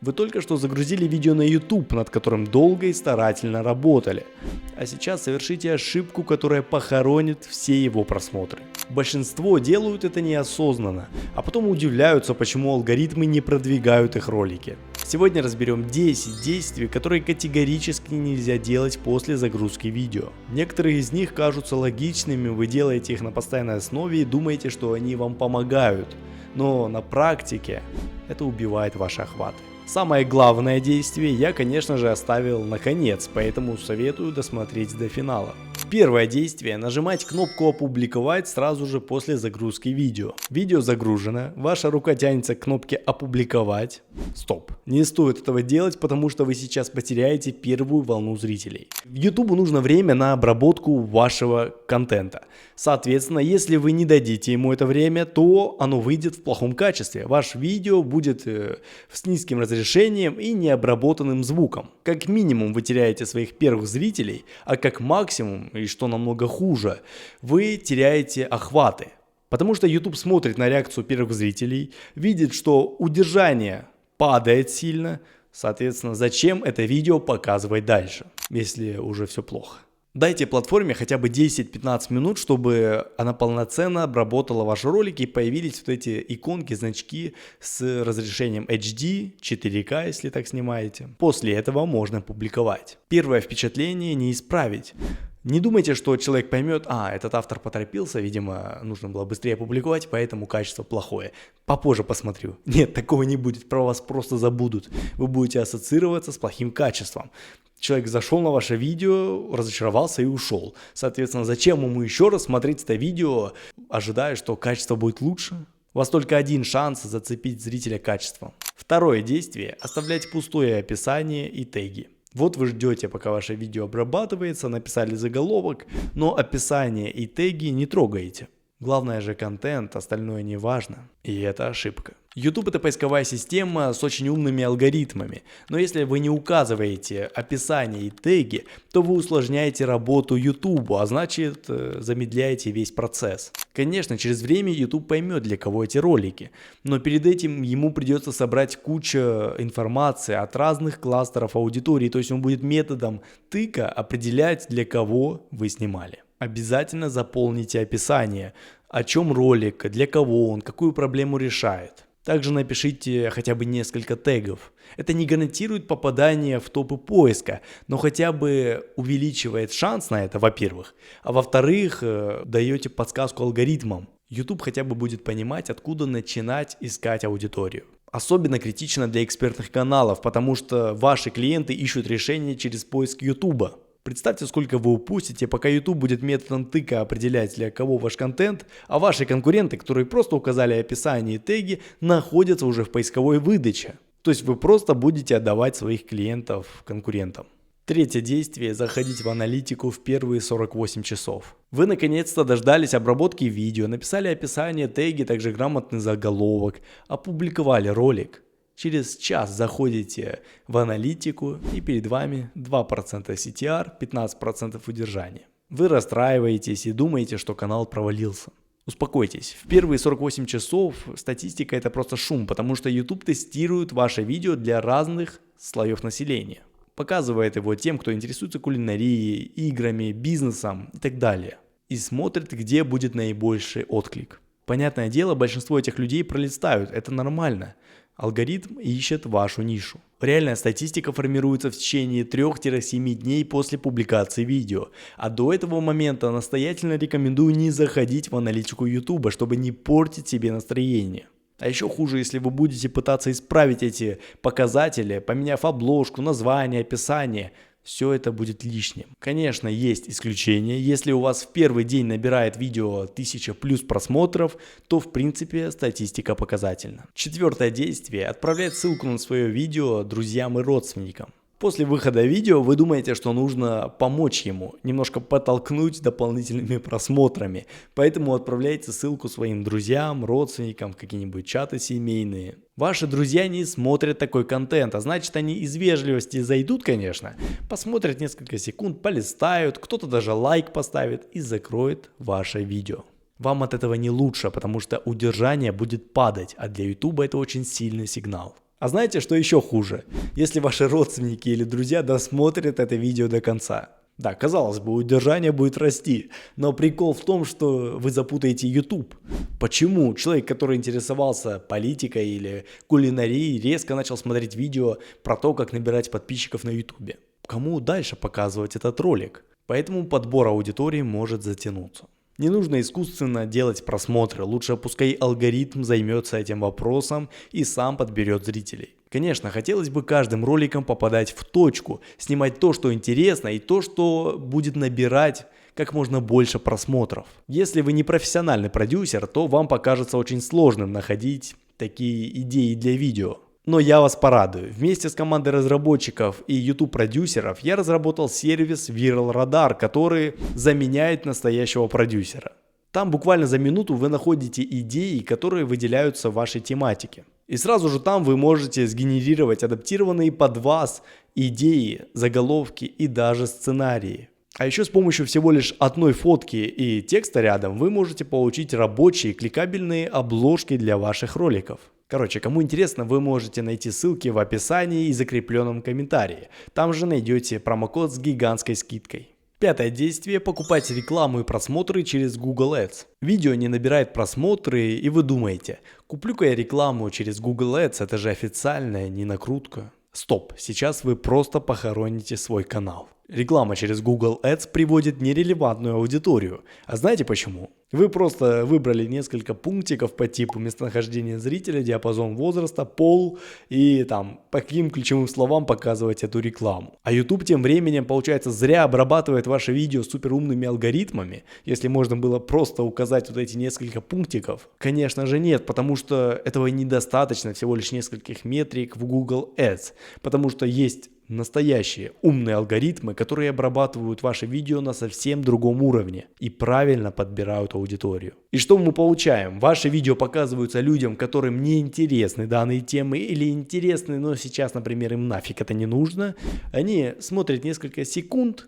Вы только что загрузили видео на YouTube, над которым долго и старательно работали. А сейчас совершите ошибку, которая похоронит все его просмотры. Большинство делают это неосознанно, а потом удивляются, почему алгоритмы не продвигают их ролики. Сегодня разберем 10 действий, которые категорически нельзя делать после загрузки видео. Некоторые из них кажутся логичными, вы делаете их на постоянной основе и думаете, что они вам помогают. Но на практике это убивает ваши охваты. Самое главное действие я, конечно же, оставил на конец, поэтому советую досмотреть до финала. Первое действие – нажимать кнопку «Опубликовать» сразу же после загрузки видео. Видео загружено, ваша рука тянется к кнопке «Опубликовать». Стоп, не стоит этого делать, потому что вы сейчас потеряете первую волну зрителей. YouTube нужно время на обработку вашего контента. Соответственно, если вы не дадите ему это время, то оно выйдет в плохом качестве. Ваше видео будет с низким разрешением и необработанным звуком. Как минимум вы теряете своих первых зрителей, а как максимум, и что намного хуже, вы теряете охваты. Потому что YouTube смотрит на реакцию первых зрителей, видит, что удержание падает сильно, соответственно, зачем это видео показывать дальше, если уже все плохо. Дайте платформе хотя бы 10-15 минут, чтобы она полноценно обработала ваши ролики и появились вот эти иконки, значки с разрешением HD, 4К, если так снимаете. После этого можно публиковать. Первое впечатление не исправить. Не думайте, что человек поймет, этот автор поторопился, видимо, нужно было быстрее опубликовать, поэтому качество плохое. Попозже посмотрю. Нет, такого не будет, про вас просто забудут. Вы будете ассоциироваться с плохим качеством. Человек зашел на ваше видео, разочаровался и ушел. Соответственно, зачем ему еще раз смотреть это видео, ожидая, что качество будет лучше? У вас только один шанс зацепить зрителя качеством. Второе действие – оставлять пустое описание и теги. Вот вы ждете, пока ваше видео обрабатывается, написали заголовок, но описание и теги не трогаете. Главное же контент, остальное не важно. И это ошибка. YouTube — это поисковая система с очень умными алгоритмами, но если вы не указываете описание и теги, то вы усложняете работу YouTube, а значит замедляете весь процесс. Конечно, через время YouTube поймет, для кого эти ролики, но перед этим ему придется собрать кучу информации от разных кластеров аудитории, то есть он будет методом тыка определять, для кого вы снимали. Обязательно заполните описание, о чем ролик, для кого он, какую проблему решает. Также напишите хотя бы несколько тегов. Это не гарантирует попадание в топы поиска, но хотя бы увеличивает шанс на это, во-первых. А во-вторых, даете подсказку алгоритмам. YouTube хотя бы будет понимать, откуда начинать искать аудиторию. Особенно критично для экспертных каналов, потому что ваши клиенты ищут решение через поиск YouTube. Представьте, сколько вы упустите, пока YouTube будет методом тыка определять, для кого ваш контент, а ваши конкуренты, которые просто указали описание и теги, находятся уже в поисковой выдаче. То есть вы просто будете отдавать своих клиентов конкурентам. Третье действие – заходить в аналитику в первые 48 часов. Вы наконец-то дождались обработки видео, написали описание, теги, также грамотный заголовок, опубликовали ролик. Через час заходите в аналитику и перед вами 2% CTR, 15% удержания. Вы расстраиваетесь и думаете, что канал провалился. Успокойтесь, в первые 48 часов статистика это просто шум, потому что YouTube тестирует ваше видео для разных слоев населения. Показывает его тем, кто интересуется кулинарией, играми, бизнесом и так далее. И смотрит, где будет наибольший отклик. Понятное дело, большинство этих людей пролистают, это нормально. Алгоритм ищет вашу нишу. Реальная статистика формируется в течение 3-7 дней после публикации видео. А до этого момента настоятельно рекомендую не заходить в аналитику YouTube, чтобы не портить себе настроение. А еще хуже, если вы будете пытаться исправить эти показатели, поменяв обложку, название, описание. Все это будет лишним. Конечно, есть исключения. Если у вас в первый день набирает видео 1000+ просмотров, то в принципе статистика показательна. Четвертое действие – отправлять ссылку на свое видео друзьям и родственникам. После выхода видео вы думаете, что нужно помочь ему, немножко подтолкнуть дополнительными просмотрами. Поэтому отправляйте ссылку своим друзьям, родственникам, в какие-нибудь чаты семейные. Ваши друзья не смотрят такой контент, а значит они из вежливости зайдут, конечно, посмотрят несколько секунд, полистают, кто-то даже лайк поставит и закроет ваше видео. Вам от этого не лучше, потому что удержание будет падать, а для YouTube это очень сильный сигнал. А знаете, что еще хуже? Если ваши родственники или друзья досмотрят это видео до конца. Да, казалось бы, удержание будет расти, но прикол в том, что вы запутаете YouTube. Почему человек, который интересовался политикой или кулинарией, резко начал смотреть видео про то, как набирать подписчиков на YouTube? Кому дальше показывать этот ролик? Поэтому подбор аудитории может затянуться. Не нужно искусственно делать просмотры, лучше пускай алгоритм займется этим вопросом и сам подберет зрителей. Конечно, хотелось бы каждым роликом попадать в точку, снимать то, что интересно, и то, что будет набирать как можно больше просмотров. Если вы не профессиональный продюсер, то вам покажется очень сложным находить такие идеи для видео. Но я вас порадую. Вместе с командой разработчиков и YouTube-продюсеров я разработал сервис Viral Radar, который заменяет настоящего продюсера. Там буквально за минуту вы находите идеи, которые выделяются в вашей тематике. И сразу же там вы можете сгенерировать адаптированные под вас идеи, заголовки и даже сценарии. А еще с помощью всего лишь одной фотки и текста рядом вы можете получить рабочие кликабельные обложки для ваших роликов. Короче, кому интересно, вы можете найти ссылки в описании и закрепленном комментарии. Там же найдете промокод с гигантской скидкой. Пятое действие – покупать рекламу и просмотры через Google Ads. Видео не набирает просмотры, и вы думаете, куплю-ка я рекламу через Google Ads, это же официальная, не накрутка. Стоп, сейчас вы просто похороните свой канал. Реклама через Google Ads приводит нерелевантную аудиторию. А знаете почему? Вы просто выбрали несколько пунктиков по типу местонахождения зрителя, диапазон возраста, пол и там по каким ключевым словам показывать эту рекламу. А YouTube тем временем, получается, зря обрабатывает ваше видео суперумными алгоритмами, если можно было просто указать вот эти несколько пунктиков. Конечно же нет, потому что этого недостаточно, всего лишь нескольких метрик в Google Ads, потому что есть настоящие умные алгоритмы, которые обрабатывают ваше видео на совсем другом уровне и правильно подбирают аудиторию. И что мы получаем? Ваши видео показываются людям, которым не интересны данные темы или интересны, но сейчас, например, им нафиг это не нужно. Они смотрят несколько секунд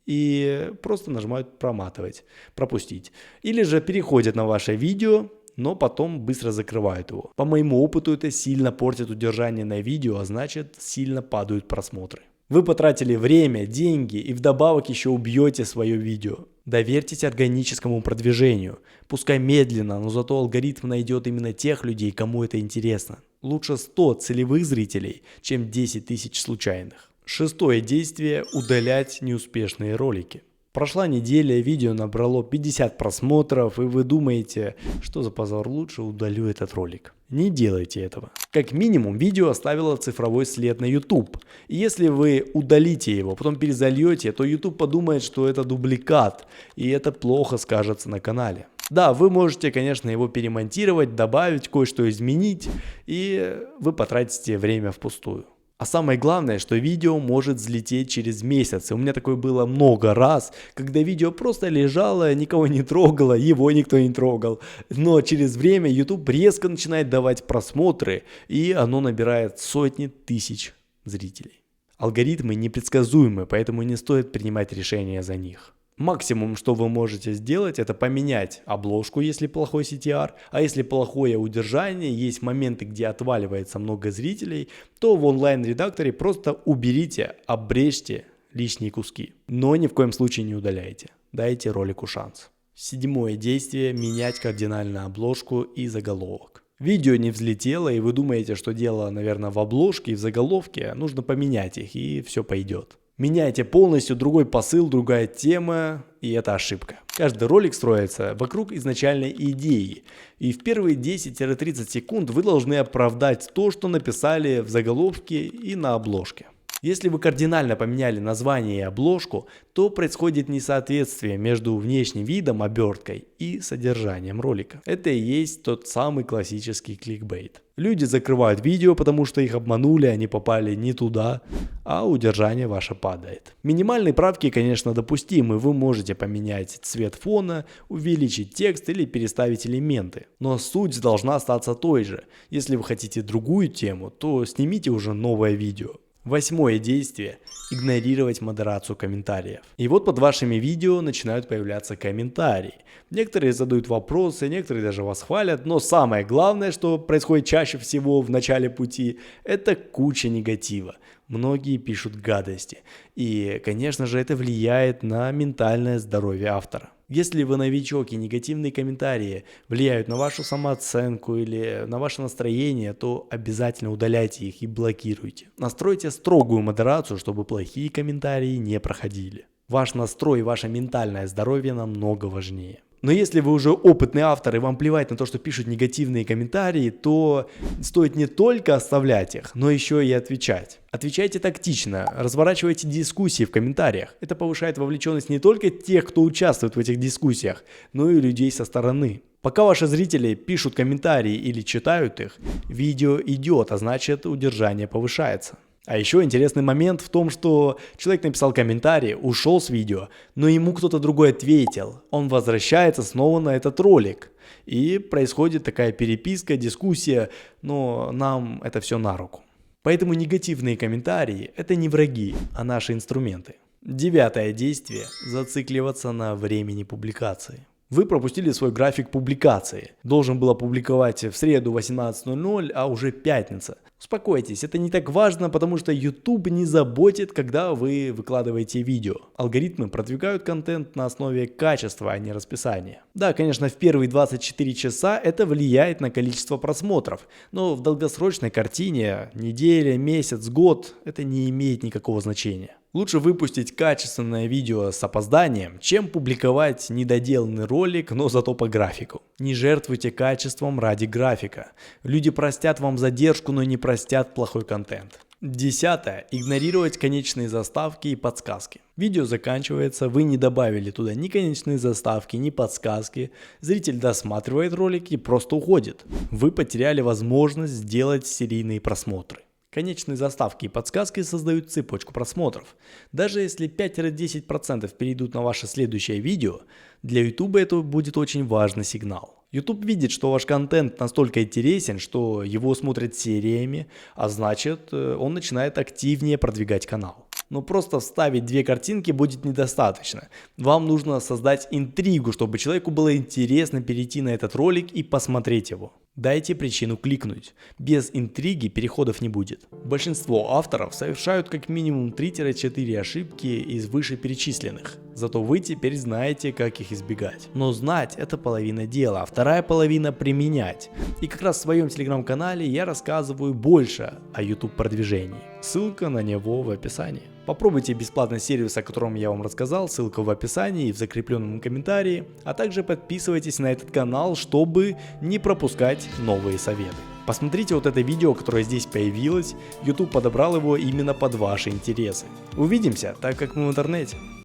и просто нажимают проматывать, пропустить. Или же переходят на ваше видео, но потом быстро закрывают его. По моему опыту это сильно портит удержание на видео, а значит сильно падают просмотры. Вы потратили время, деньги и вдобавок еще убьете свое видео. Доверьтесь органическому продвижению. Пускай медленно, но зато алгоритм найдет именно тех людей, кому это интересно. Лучше 100 целевых зрителей, чем 10 тысяч случайных. Шестое действие – удалять неуспешные ролики. Прошла неделя, видео набрало 50 просмотров, и вы думаете, что за позор, лучше удалю этот ролик. Не делайте этого. Как минимум, видео оставило цифровой след на YouTube. И если вы удалите его, потом перезальете, то YouTube подумает, что это дубликат, и это плохо скажется на канале. Да, вы можете, конечно, его перемонтировать, добавить, кое-что изменить, и вы потратите время впустую. А самое главное, что видео может взлететь через месяц. И у меня такое было много раз, когда видео просто лежало, никого не трогало, его никто не трогал. Но через время YouTube резко начинает давать просмотры, и оно набирает сотни тысяч зрителей. Алгоритмы непредсказуемы, поэтому не стоит принимать решения за них. Максимум, что вы можете сделать, это поменять обложку, если плохой CTR, а если плохое удержание, есть моменты, где отваливается много зрителей, то в онлайн-редакторе просто уберите, обрежьте лишние куски. Но ни в коем случае не удаляйте, дайте ролику шанс. Седьмое действие – менять кардинально обложку и заголовок. Видео не взлетело, и вы думаете, что дело, наверное, в обложке и в заголовке, нужно поменять их, и все пойдет. Меняйте полностью другой посыл, другая тема, и это ошибка. Каждый ролик строится вокруг изначальной идеи, и в первые 10-30 секунд вы должны оправдать то, что написали в заголовке и на обложке. Если вы кардинально поменяли название и обложку, то происходит несоответствие между внешним видом, оберткой и содержанием ролика. Это и есть тот самый классический кликбейт. Люди закрывают видео, потому что их обманули, они попали не туда, а удержание ваше падает. Минимальные правки, конечно, допустимы, вы можете поменять цвет фона, увеличить текст или переставить элементы. Но суть должна остаться той же. Если вы хотите другую тему, то снимите уже новое видео. 8 действие – игнорировать модерацию комментариев. И вот под вашими видео начинают появляться комментарии. Некоторые задают вопросы, некоторые даже вас хвалят, но самое главное, что происходит чаще всего в начале пути, это куча негатива. Многие пишут гадости. И, конечно же, это влияет на ментальное здоровье автора. Если вы новичок и негативные комментарии влияют на вашу самооценку или на ваше настроение, то обязательно удаляйте их и блокируйте. Настройте строгую модерацию, чтобы плохие комментарии не проходили. Ваш настрой и ваше ментальное здоровье намного важнее. Но если вы уже опытный автор и вам плевать на то, что пишут негативные комментарии, то стоит не только оставлять их, но еще и отвечать. Отвечайте тактично, разворачивайте дискуссии в комментариях. Это повышает вовлеченность не только тех, кто участвует в этих дискуссиях, но и людей со стороны. Пока ваши зрители пишут комментарии или читают их, видео идет, а значит удержание повышается. А еще интересный момент в том, что человек написал комментарий, ушел с видео, но ему кто-то другой ответил. Он возвращается снова на этот ролик. И происходит такая переписка, дискуссия, но нам это все на руку. Поэтому негативные комментарии – это не враги, а наши инструменты. 9 действие – зацикливаться на времени публикации. Вы пропустили свой график публикации. Должен был опубликовать в среду 18:00, а уже пятница. Успокойтесь, это не так важно, потому что YouTube не заботит, когда вы выкладываете видео. Алгоритмы продвигают контент на основе качества, а не расписания. Да, конечно, в первые 24 часа это влияет на количество просмотров, но в долгосрочной картине, неделя, месяц, год, это не имеет никакого значения. Лучше выпустить качественное видео с опозданием, чем публиковать недоделанный ролик, но зато по графику. Не жертвуйте качеством ради графика. Люди простят вам задержку, но не простят плохой контент. 10. Игнорировать конечные заставки и подсказки. Видео заканчивается, вы не добавили туда ни конечные заставки, ни подсказки. Зритель досматривает ролик и просто уходит. Вы потеряли возможность сделать серийные просмотры. Конечные заставки и подсказки создают цепочку просмотров. Даже если 5-10% перейдут на ваше следующее видео, для YouTube это будет очень важный сигнал. YouTube видит, что ваш контент настолько интересен, что его смотрят сериями, а значит, он начинает активнее продвигать канал. Но просто вставить 2 картинки будет недостаточно. Вам нужно создать интригу, чтобы человеку было интересно перейти на этот ролик и посмотреть его. Дайте причину кликнуть. Без интриги переходов не будет. Большинство авторов совершают как минимум 3-4 ошибки из вышеперечисленных. Зато вы теперь знаете, как их избегать. Но знать — это половина дела, а вторая половина — применять. И как раз в своем телеграм-канале я рассказываю больше о YouTube продвижении. Ссылка на него в описании. Попробуйте бесплатный сервис, о котором я вам рассказал, ссылка в описании и в закрепленном комментарии, а также подписывайтесь на этот канал, чтобы не пропускать новые советы. Посмотрите вот это видео, которое здесь появилось, YouTube подобрал его именно под ваши интересы. Увидимся, так как мы в интернете.